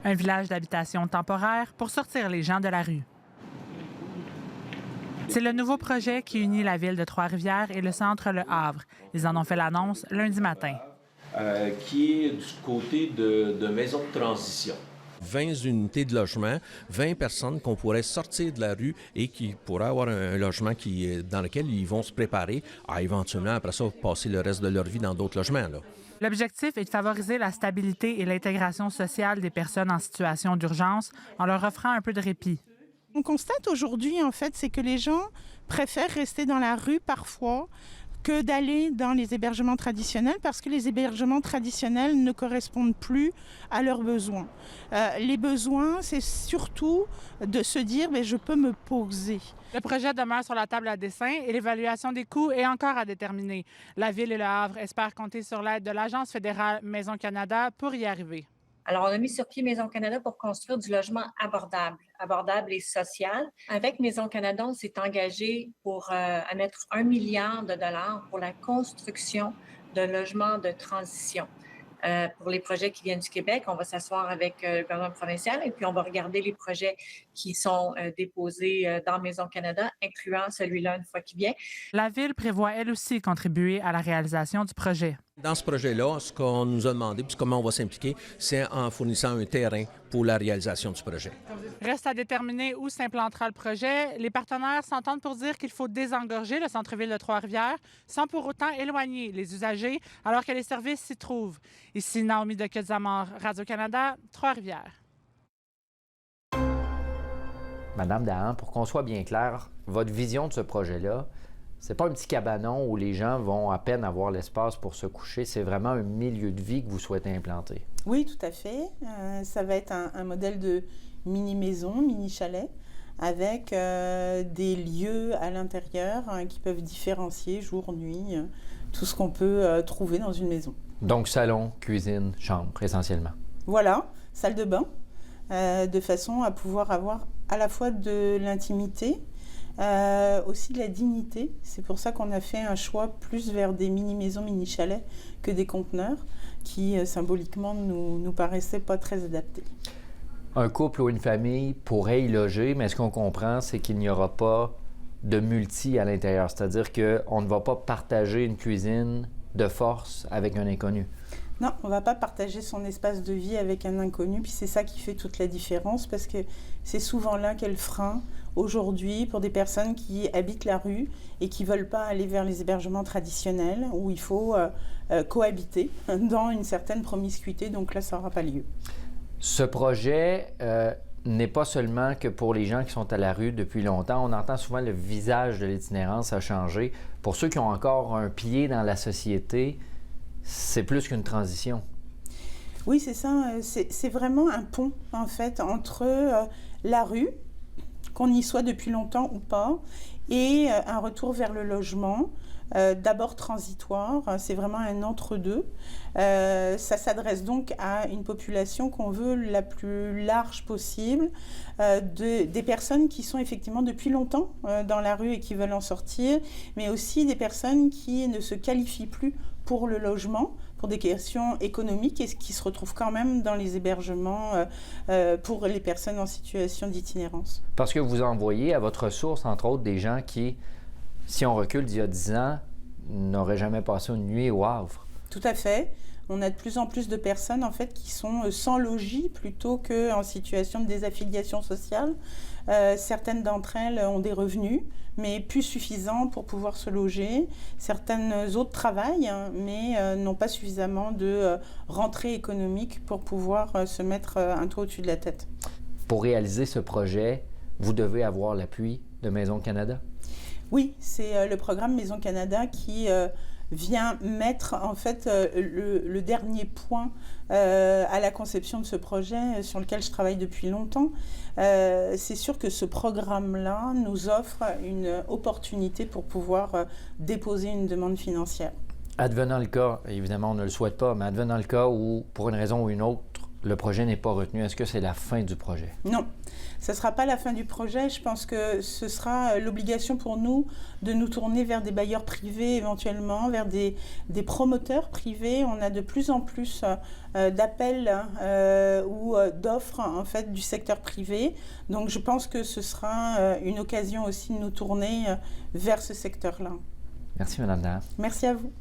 Un village d'habitation temporaire pour sortir les gens de la rue. C'est le nouveau projet qui unit la ville de Trois-Rivières et le centre Le Havre. Ils en ont fait l'annonce lundi matin. Qui est du côté de maisons de transition. 20 unités de logement, 20 personnes qu'on pourrait sortir de la rue et qui pourraient avoir un logement dans lequel ils vont se préparer à éventuellement, après ça, passer le reste de leur vie dans d'autres logements, là. L'objectif est de favoriser la stabilité et l'intégration sociale des personnes en situation d'urgence en leur offrant un peu de répit. On constate aujourd'hui, en fait, c'est que les gens préfèrent rester dans la rue parfois que d'aller dans les hébergements traditionnels parce que les hébergements traditionnels ne correspondent plus à leurs besoins. Les besoins, c'est surtout de se dire « je peux me poser ». Le projet demeure sur la table à dessin et l'évaluation des coûts est encore à déterminer. La Ville et le Havre espèrent compter sur l'aide de l'Agence fédérale Maison Canada pour y arriver. Alors, on a mis sur pied Maison Canada pour construire du logement abordable et social. Avec Maison Canada, on s'est engagé à mettre 1 milliard de dollars pour la construction de logements de transition. Pour les projets qui viennent du Québec, on va s'asseoir avec le gouvernement provincial et puis on va regarder les projets qui sont déposés dans Maison Canada, incluant celui-là une fois qu'il vient. La Ville prévoit elle aussi contribuer à la réalisation du projet. Dans ce projet-là, ce qu'on nous a demandé, puis comment on va s'impliquer, c'est en fournissant un terrain pour la réalisation du projet. Reste à déterminer où s'implantera le projet. Les partenaires s'entendent pour dire qu'il faut désengorger le centre-ville de Trois-Rivières sans pour autant éloigner les usagers alors que les services s'y trouvent. Ici Naomi de Quetzamar, Radio-Canada, Trois-Rivières. Madame Dahan, pour qu'on soit bien clair, votre vision de ce projet-là, c'est pas un petit cabanon où les gens vont à peine avoir l'espace pour se coucher. C'est vraiment un milieu de vie que vous souhaitez implanter. Oui, tout à fait. Ça va être un modèle de mini-maison, mini-chalet, avec des lieux à l'intérieur qui peuvent différencier jour, nuit, tout ce qu'on peut trouver dans une maison. Donc salon, cuisine, chambre, essentiellement. Voilà, salle de bain, de façon à pouvoir avoir à la fois de l'intimité, aussi de la dignité. C'est pour ça qu'on a fait un choix plus vers des mini-maisons, mini-chalets que des conteneurs qui, symboliquement, nous paraissaient pas très adaptés. Un couple ou une famille pourrait y loger, mais ce qu'on comprend, c'est qu'il n'y aura pas de multi à l'intérieur. C'est-à-dire qu'on ne va pas partager une cuisine de force avec un inconnu. Non, on ne va pas partager son espace de vie avec un inconnu, puis c'est ça qui fait toute la différence, parce que c'est souvent là qu'est le frein aujourd'hui pour des personnes qui habitent la rue et qui ne veulent pas aller vers les hébergements traditionnels, où il faut cohabiter dans une certaine promiscuité, donc là, ça n'aura pas lieu. Ce projet n'est pas seulement que pour les gens qui sont à la rue depuis longtemps. On entend souvent le visage de l'itinérance a changé. Pour ceux qui ont encore un pied dans la société, c'est plus qu'une transition. Oui, c'est ça. C'est vraiment un pont, en fait, entre la rue, qu'on y soit depuis longtemps ou pas, et un retour vers le logement, d'abord transitoire. C'est vraiment un entre-deux. Ça s'adresse donc à une population qu'on veut la plus large possible, des personnes qui sont effectivement depuis longtemps dans la rue et qui veulent en sortir, mais aussi des personnes qui ne se qualifient plus pour le logement, pour des questions économiques et qui se retrouvent quand même dans les hébergements pour les personnes en situation d'itinérance. Parce que vous envoyez à votre source, entre autres, des gens qui, si on recule d'il y a 10 ans, n'auraient jamais passé une nuit au Havre. Tout à fait. On a de plus en plus de personnes en fait qui sont sans logis plutôt qu'en situation de désaffiliation sociale. Certaines d'entre elles ont des revenus, mais plus suffisants pour pouvoir se loger. Certaines autres travaillent, hein, mais n'ont pas suffisamment de rentrée économique pour pouvoir se mettre un toit au-dessus de la tête. Pour réaliser ce projet, vous devez avoir l'appui de Maison Canada? Oui, c'est le programme Maison Canada qui vient mettre en fait le dernier point à la conception de ce projet sur lequel je travaille depuis longtemps. C'est sûr que ce programme-là nous offre une opportunité pour pouvoir déposer une demande financière. Advenant le cas, évidemment on ne le souhaite pas, mais advenant le cas où, pour une raison ou une autre, le projet n'est pas retenu, est-ce que c'est la fin du projet? Non, ce ne sera pas la fin du projet. Je pense que ce sera l'obligation pour nous de nous tourner vers des bailleurs privés éventuellement, vers des promoteurs privés. On a de plus en plus d'appels ou d'offres en fait, du secteur privé. Donc je pense que ce sera une occasion aussi de nous tourner vers ce secteur-là. Merci, Mme Dahan. Merci à vous.